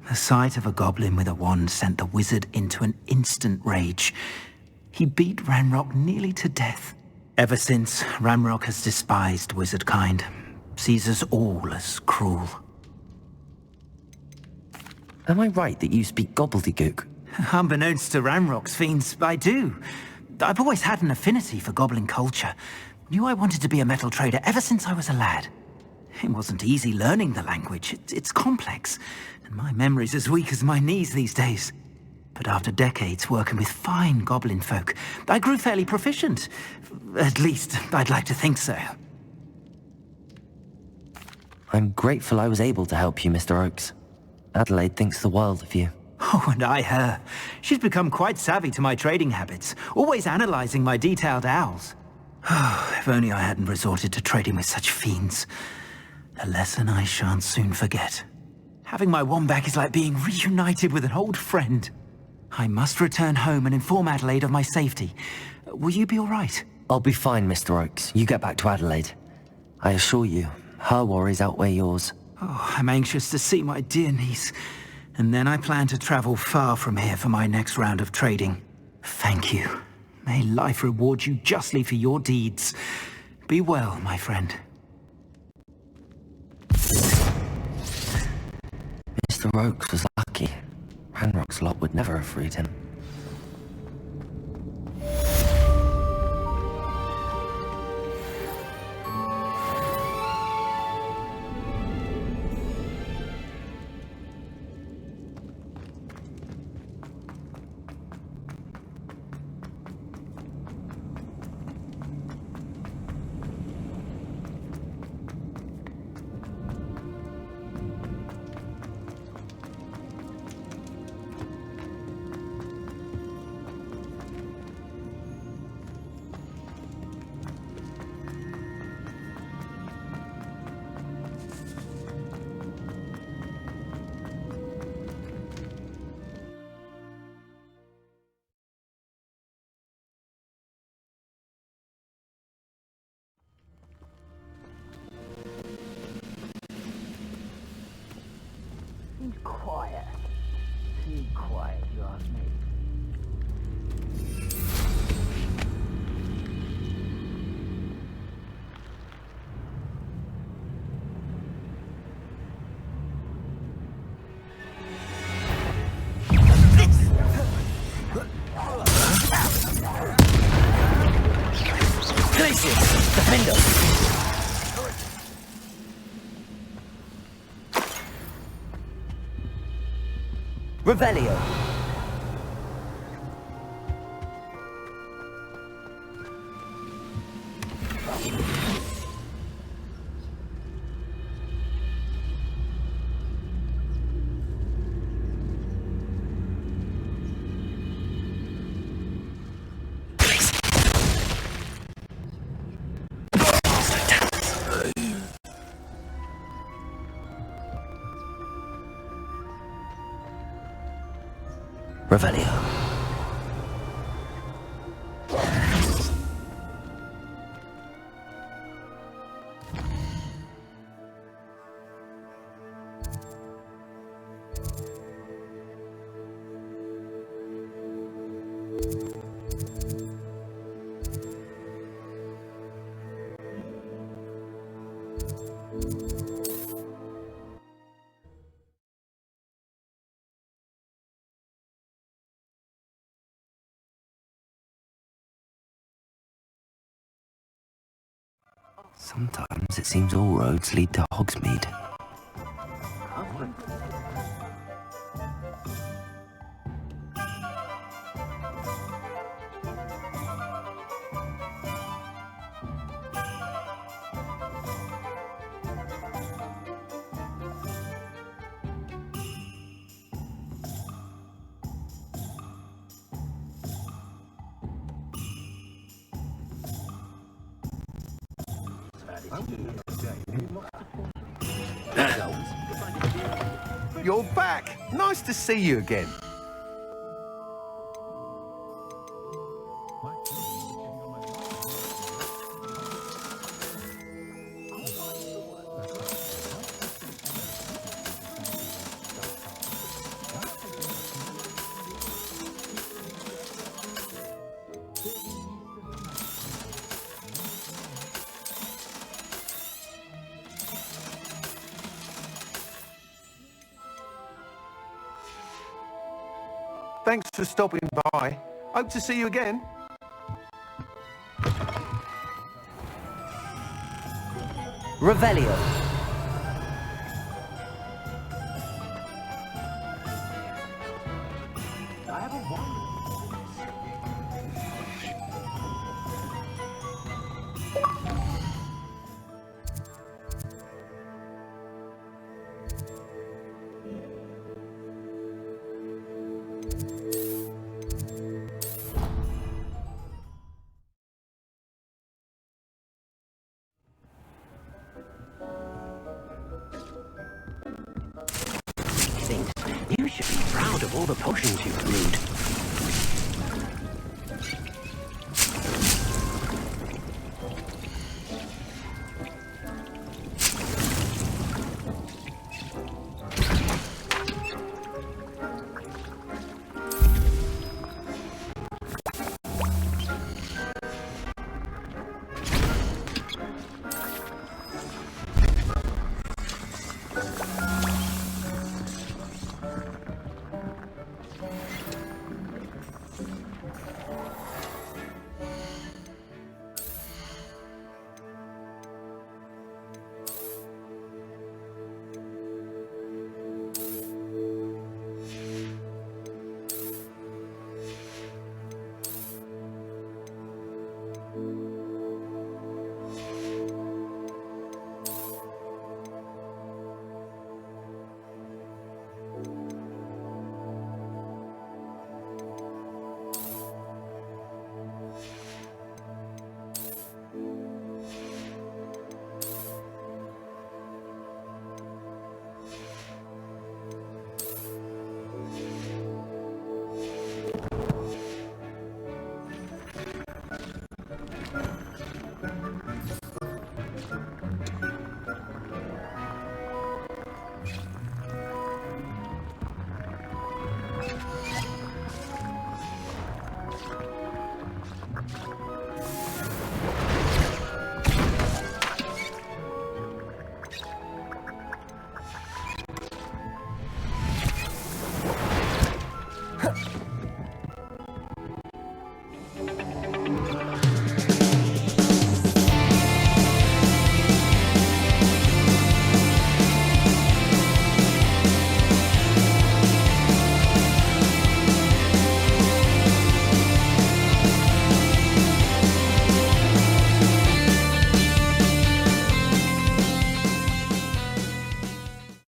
The sight of a goblin with a wand sent the wizard into an instant rage. He beat Ranrock nearly to death. Ever since, Ranrock has despised wizardkind, sees us all as cruel.
Am I right that you speak gobbledygook?
Unbeknownst to Ranrock's fiends, I do. I've always had an affinity for goblin culture. Knew I wanted to be a metal trader ever since I was a lad. It wasn't easy learning the language. It's complex, and my memory's as weak as my knees these days. But after decades working with fine goblin folk, I grew fairly proficient. At least, I'd like to think so.
I'm grateful I was able to help you, Mr. Oakes. Adelaide thinks the world of you.
Oh, and I her. She's become quite savvy to my trading habits, always analyzing my detailed owls. If only I hadn't resorted to trading with such fiends. A lesson I shan't soon forget. Having my wand back is like being reunited with an old friend. I must return home and inform Adelaide of my safety. Will you be all right?
I'll be fine, Mr. Oakes. You get back to Adelaide. I assure you, her worries outweigh yours.
Oh, I'm anxious to see my dear niece. And then I plan to travel far from here for my next round of trading. Thank you. May life reward you justly for your deeds. Be well, my friend.
Mr. Oakes was lucky. Ranrock's lot would never have freed him.
Too quiet, you ask me.
Glacius, defend us! Revelio. Revelio. Sometimes it seems all roads lead to Hogsmeade.
You're back! Nice to see you again. Thanks for stopping by. Hope to see you again.
Revelio.
I have a wand.
You should be proud of all the potions you've brewed.